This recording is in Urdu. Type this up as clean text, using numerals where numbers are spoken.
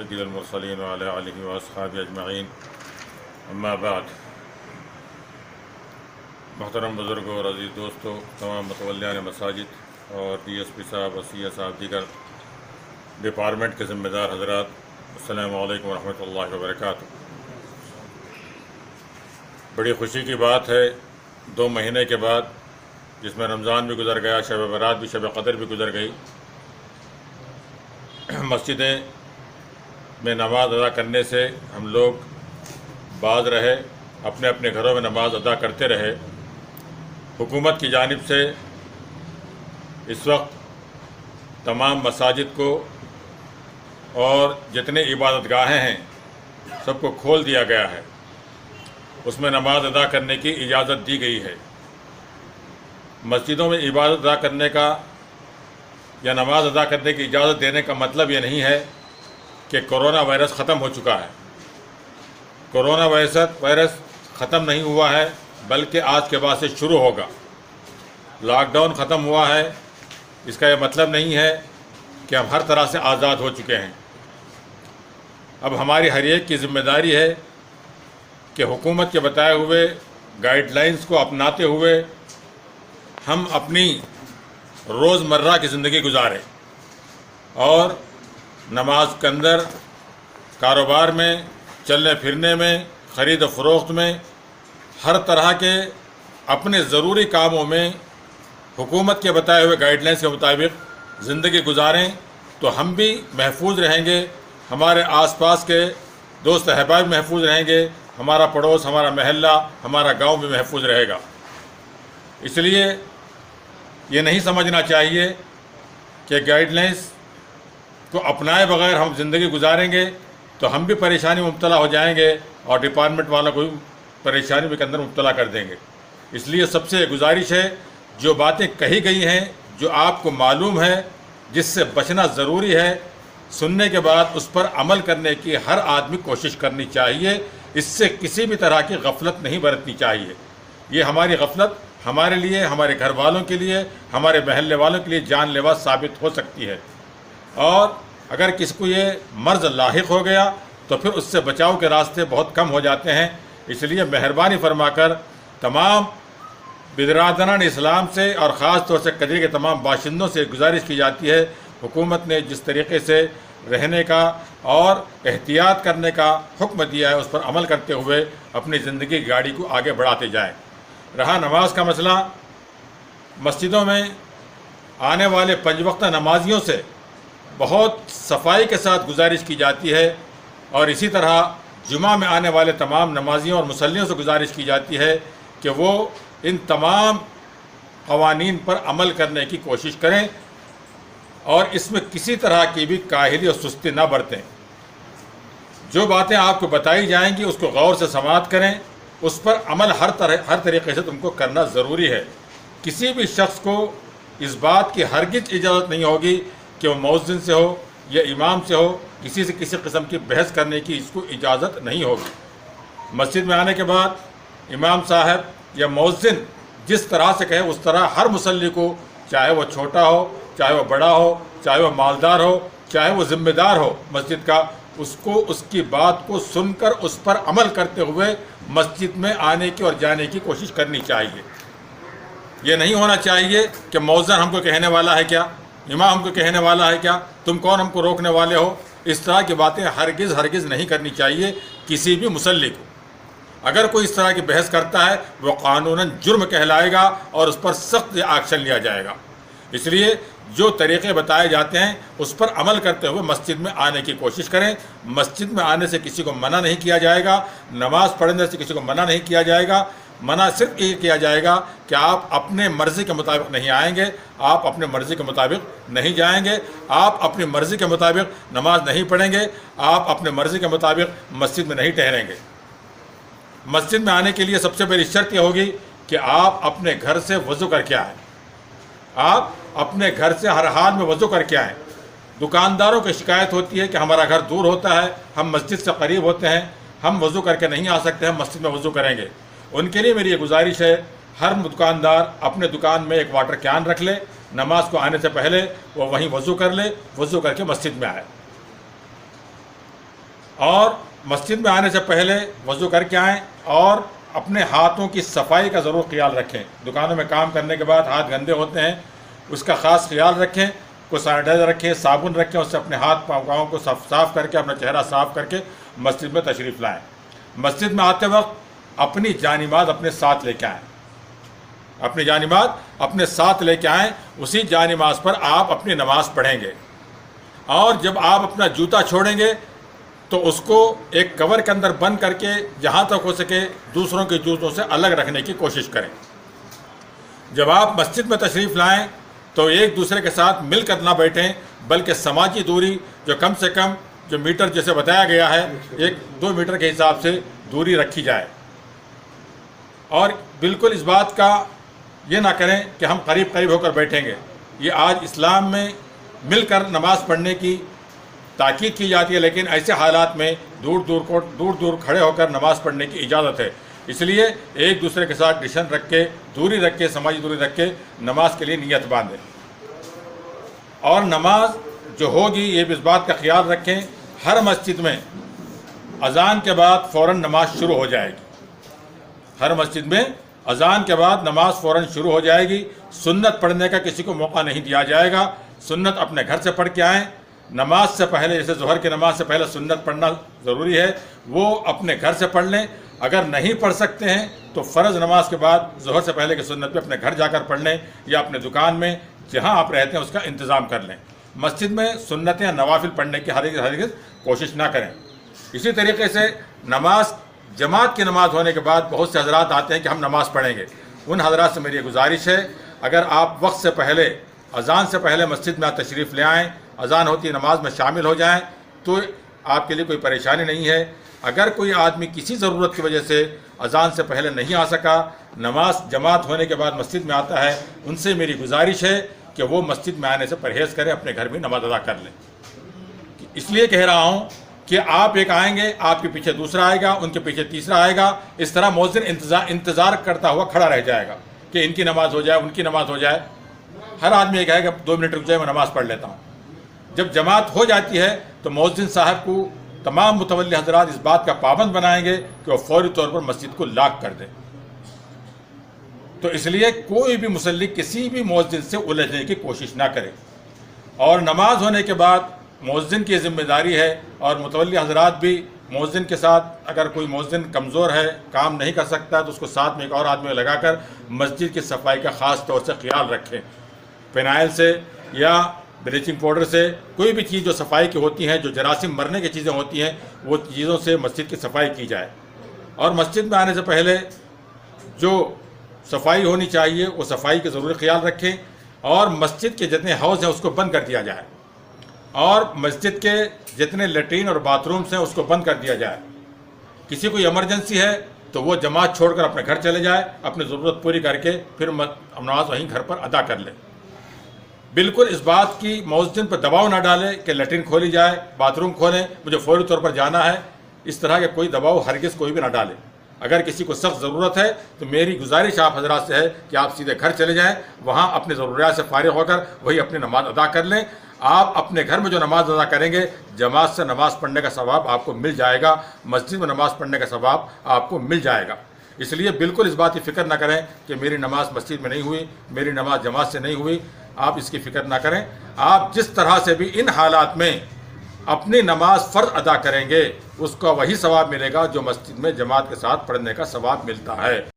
سید المرسلین وعلی آلہ واصحابہ اجمعین، اما بعد۔ محترم بزرگوں اور عزیز دوستوں، تمام متولیان مساجد اور ڈی ایس پی صاحب، وسیع صاحب، دیگر ڈپارٹمنٹ کے ذمہ دار حضرات، السلام علیکم ورحمۃ اللہ وبرکاتہ۔ بڑی خوشی کی بات ہے، 2 مہینے کے بعد، جس میں رمضان بھی گزر گیا، شب برات بھی، شب قدر بھی گزر گئی، مسجدیں میں نماز ادا کرنے سے ہم لوگ باز رہے، اپنے اپنے گھروں میں نماز ادا کرتے رہے۔ حکومت کی جانب سے اس وقت تمام مساجد کو اور جتنے عبادت گاہیں ہیں سب کو کھول دیا گیا ہے، اس میں نماز ادا کرنے کی اجازت دی گئی ہے۔ مسجدوں میں عبادت ادا کرنے کا یا نماز ادا کرنے کی اجازت دینے کا مطلب یہ نہیں ہے کہ کرونا وائرس ختم ہو چکا ہے۔ کرونا وائرس ختم نہیں ہوا ہے، بلکہ آج کے بعد سے شروع ہوگا۔ لاک ڈاؤن ختم ہوا ہے، اس کا یہ مطلب نہیں ہے کہ ہم ہر طرح سے آزاد ہو چکے ہیں۔ اب ہماری ہر ایک کی ذمہ داری ہے کہ حکومت کے بتائے ہوئے گائیڈ لائنز کو اپناتے ہوئے ہم اپنی روزمرہ کی زندگی گزاریں، اور نماز کے اندر، کاروبار میں، چلنے پھرنے میں، خرید و فروخت میں، ہر طرح کے اپنے ضروری کاموں میں حکومت کے بتائے ہوئے گائیڈ لائنز کے مطابق زندگی گزاریں، تو ہم بھی محفوظ رہیں گے، ہمارے آس پاس کے دوست احباب محفوظ رہیں گے، ہمارا پڑوس، ہمارا محلہ، ہمارا گاؤں بھی محفوظ رہے گا۔ اس لیے یہ نہیں سمجھنا چاہیے کہ گائیڈ لائنز کو اپنائے بغیر ہم زندگی گزاریں گے تو ہم بھی پریشانی میں مبتلا ہو جائیں گے، اور ڈپارٹمنٹ والوں کو بھی پریشانی کے اندر مبتلا کر دیں گے۔ اس لیے سب سے گزارش ہے، جو باتیں کہی گئی ہیں، جو آپ کو معلوم ہے، جس سے بچنا ضروری ہے، سننے کے بعد اس پر عمل کرنے کی ہر آدمی کوشش کرنی چاہیے۔ اس سے کسی بھی طرح کی غفلت نہیں برتنی چاہیے۔ یہ ہماری غفلت ہمارے لیے، ہمارے گھر والوں کے لیے، ہمارے محلے والوں کے لیے جان لیوا ثابت ہو سکتی ہے، اور اگر کسی کو یہ مرض لاحق ہو گیا تو پھر اس سے بچاؤ کے راستے بہت کم ہو جاتے ہیں۔ اس لیے مہربانی فرما کر تمام برادران اسلام سے اور خاص طور سے کدری کے تمام باشندوں سے گزارش کی جاتی ہے، حکومت نے جس طریقے سے رہنے کا اور احتیاط کرنے کا حکم دیا ہے، اس پر عمل کرتے ہوئے اپنی زندگی کی گاڑی کو آگے بڑھاتے جائیں۔ رہا نماز کا مسئلہ، مسجدوں میں آنے والے 5 وقتہ نمازیوں سے بہت صفائی کے ساتھ گزارش کی جاتی ہے، اور اسی طرح جمعہ میں آنے والے تمام نمازیوں اور مصلیوں سے گزارش کی جاتی ہے کہ وہ ان تمام قوانین پر عمل کرنے کی کوشش کریں، اور اس میں کسی طرح کی بھی کاہلی اور سستی نہ برتیں۔ جو باتیں آپ کو بتائی جائیں گی اس کو غور سے سماعت کریں، اس پر عمل ہر طریقے سے تم کو کرنا ضروری ہے۔ کسی بھی شخص کو اس بات کی ہرگز اجازت نہیں ہوگی کہ وہ مؤذن سے ہو یا امام سے ہو، کسی سے کسی قسم کی بحث کرنے کی اس کو اجازت نہیں ہوگی۔ مسجد میں آنے کے بعد امام صاحب یا مؤذن جس طرح سے کہے اس طرح ہر مصلی کو، چاہے وہ چھوٹا ہو، چاہے وہ بڑا ہو، چاہے وہ مالدار ہو، چاہے وہ ذمہ دار ہو مسجد کا، اس کو اس کی بات کو سن کر اس پر عمل کرتے ہوئے مسجد میں آنے کی اور جانے کی کوشش کرنی چاہیے۔ یہ نہیں ہونا چاہیے کہ مؤذن ہم کو کہنے والا ہے کیا، امام ہم کو کہنے والا ہے کیا، تم کون ہم کو روکنے والے ہو۔ اس طرح کی باتیں ہرگز نہیں کرنی چاہیے کسی بھی مصلی کو۔ اگر کوئی اس طرح کی بحث کرتا ہے وہ قانوناً جرم کہلائے گا، اور اس پر سخت ایکشن لیا جائے گا۔ اس لیے جو طریقے بتائے جاتے ہیں اس پر عمل کرتے ہوئے مسجد میں آنے کی کوشش کریں۔ مسجد میں آنے سے کسی کو منع نہیں کیا جائے گا، نماز پڑھنے سے کسی کو منع نہیں کیا جائے گا۔ منع صرف یہ کیا جائے گا کہ آپ اپنے مرضی کے مطابق نہیں آئیں گے، آپ اپنے مرضی کے مطابق نہیں جائیں گے، آپ اپنی مرضی کے مطابق نماز نہیں پڑھیں گے، آپ اپنے مرضی کے مطابق مسجد میں نہیں ٹھہریں گے۔ مسجد میں آنے کے لیے سب سے بڑی شرط یہ ہوگی کہ آپ اپنے گھر سے وضو کر کے آئیں۔ آپ اپنے گھر سے ہر حال میں وضو کر کے آئیں۔ دکانداروں کی شکایت ہوتی ہے کہ ہمارا گھر دور ہوتا ہے، ہم مسجد سے قریب ہوتے ہیں، ہم وضو کر کے نہیں آ سکتے، ہم مسجد میں وضو کریں گے۔ ان کے لیے میری یہ گزارش ہے، ہر دکاندار اپنے دکان میں ایک واٹر کین رکھ لے، نماز کو آنے سے پہلے وہ وہیں وضو کر لے، وضو کر کے مسجد میں آئے۔ اور مسجد میں آنے سے پہلے وضو کر کے آئیں اور اپنے ہاتھوں کی صفائی کا ضرور خیال رکھیں. دکانوں میں کام کرنے کے بعد ہاتھ گندے ہوتے ہیں، اس کا خاص خیال رکھیں. کوئی سینیٹائزر رکھیں، صابن رکھیں، اس سے اپنے ہاتھ پاؤں کو صاف کر کے اپنا چہرہ صاف کر کے مسجد میں تشریف لائیں. مسجد میں آتے وقت اپنی جانماز اپنے ساتھ لے کے آئیں. اپنی جانماز اپنے ساتھ لے کے آئیں. اسی جانماز پر آپ اپنی نماز پڑھیں گے. اور جب آپ اپنا جوتا چھوڑیں گے تو اس کو ایک کور کے اندر بند کر کے جہاں تک ہو سکے دوسروں کے جوتوں سے الگ رکھنے کی کوشش کریں. جب آپ مسجد میں تشریف لائیں تو ایک دوسرے کے ساتھ مل کر نہ بیٹھیں، بلکہ سماجی دوری جو کم سے کم جو میٹر جیسے بتایا گیا ہے 1-2 میٹر کے حساب سے دوری رکھی جائے. اور بالکل اس بات کا یہ نہ کریں کہ ہم قریب ہو کر بیٹھیں گے. یہ آج اسلام میں مل کر نماز پڑھنے کی تاکید کی جاتی ہے، لیکن ایسے حالات میں دور کھڑے ہو کر نماز پڑھنے کی اجازت ہے. اس لیے ایک دوسرے کے ساتھ ڈسٹنس رکھ کے، دوری رکھ کے، سماجی دوری رکھ کے نماز کے لیے نیت باندھیں. اور نماز جو ہوگی یہ بھی اس بات کا خیال رکھیں، ہر مسجد میں اذان کے بعد فوراً نماز شروع ہو جائے گی. ہر مسجد میں اذان کے بعد نماز فوراً شروع ہو جائے گی. سنت پڑھنے کا کسی کو موقع نہیں دیا جائے گا. سنت اپنے گھر سے پڑھ کے آئیں. نماز سے پہلے جیسے ظہر کی نماز سے پہلے سنت پڑھنا ضروری ہے، وہ اپنے گھر سے پڑھ لیں. اگر نہیں پڑھ سکتے ہیں تو فرض نماز کے بعد ظہر سے پہلے کی سنت پہ اپنے گھر جا کر پڑھ لیں، یا اپنے دکان میں جہاں آپ رہتے ہیں اس کا انتظام کر لیں. مسجد میں سنتیں یا نوافل پڑھنے کی ہرگز کوشش نہ کریں. اسی طریقے سے نماز جماعت کی نماز ہونے کے بعد بہت سے حضرات آتے ہیں کہ ہم نماز پڑھیں گے. ان حضرات سے میری گزارش ہے، اگر آپ وقت سے پہلے اذان سے پہلے مسجد میں تشریف لے آئیں، اذان ہوتی نماز میں شامل ہو جائیں تو آپ کے لیے کوئی پریشانی نہیں ہے. اگر کوئی آدمی کسی ضرورت کی وجہ سے اذان سے پہلے نہیں آ سکا، نماز جماعت ہونے کے بعد مسجد میں آتا ہے، ان سے میری گزارش ہے کہ وہ مسجد میں آنے سے پرہیز کرے، اپنے گھر میں نماز ادا کر لیں. اس لیے کہہ رہا ہوں کہ آپ ایک آئیں گے، آپ کے پیچھے دوسرا آئے گا، ان کے پیچھے تیسرا آئے گا. اس طرح مؤذن انتظار کرتا ہوا کھڑا رہ جائے گا کہ ان کی نماز ہو جائے، ان کی نماز ہو جائے. ہر آدمی یہ کہے گا 2 منٹ رک جائے، میں نماز پڑھ لیتا ہوں. جب جماعت ہو جاتی ہے تو مؤذن صاحب کو تمام متولی حضرات اس بات کا پابند بنائیں گے کہ وہ فوری طور پر مسجد کو لاک کر دیں. تو اس لیے کوئی بھی مصلی کسی بھی مؤذن سے الجھنے کی کوشش نہ کرے. اور نماز ہونے کے بعد مؤذن کی ذمہ داری ہے، اور متولی حضرات بھی مؤذن کے ساتھ، اگر کوئی مؤذن کمزور ہے، کام نہیں کر سکتا تو اس کو ساتھ میں ایک اور آدمی لگا کر مسجد کی صفائی کا خاص طور سے خیال رکھیں. فینائل سے یا بلیچنگ پاؤڈر سے، کوئی بھی چیز جو صفائی کی ہوتی ہیں، جو جراثیم مرنے کی چیزیں ہوتی ہیں، وہ چیزوں سے مسجد کی صفائی کی جائے. اور مسجد میں آنے سے پہلے جو صفائی ہونی چاہیے وہ صفائی کا ضروری خیال رکھیں. اور مسجد کے جتنے حوض ہیں اس کو بند کر دیا جائے، اور مسجد کے جتنے لیٹرین اور باتھ رومس ہیں اس کو بند کر دیا جائے. کسی کو ایمرجنسی ہے تو وہ جماعت چھوڑ کر اپنے گھر چلے جائے، اپنی ضرورت پوری کر کے پھر نماز وہیں گھر پر ادا کر لے. بالکل اس بات کی مؤذن پر دباؤ نہ ڈالے کہ لیٹرین کھولی جائے، باتھ روم کھولیں، مجھے فوری طور پر جانا ہے. اس طرح کے کوئی دباؤ ہرگز کوئی بھی نہ ڈالے. اگر کسی کو سخت ضرورت ہے تو میری گزارش آپ حضرات سے ہے کہ آپ سیدھے گھر چلے جائیں، وہاں اپنی ضروریات سے فارغ ہو کر وہی اپنی نماز ادا کر لیں. آپ اپنے گھر میں جو نماز ادا کریں گے، جماعت سے نماز پڑھنے کا ثواب آپ کو مل جائے گا، مسجد میں نماز پڑھنے کا ثواب آپ کو مل جائے گا. اس لیے بالکل اس بات کی فکر نہ کریں کہ میری نماز مسجد میں نہیں ہوئی، میری نماز جماعت سے نہیں ہوئی. آپ اس کی فکر نہ کریں. آپ جس طرح سے بھی ان حالات میں اپنی نماز فرض ادا کریں گے، اس کو وہی ثواب ملے گا جو مسجد میں جماعت کے ساتھ پڑھنے کا ثواب ملتا ہے.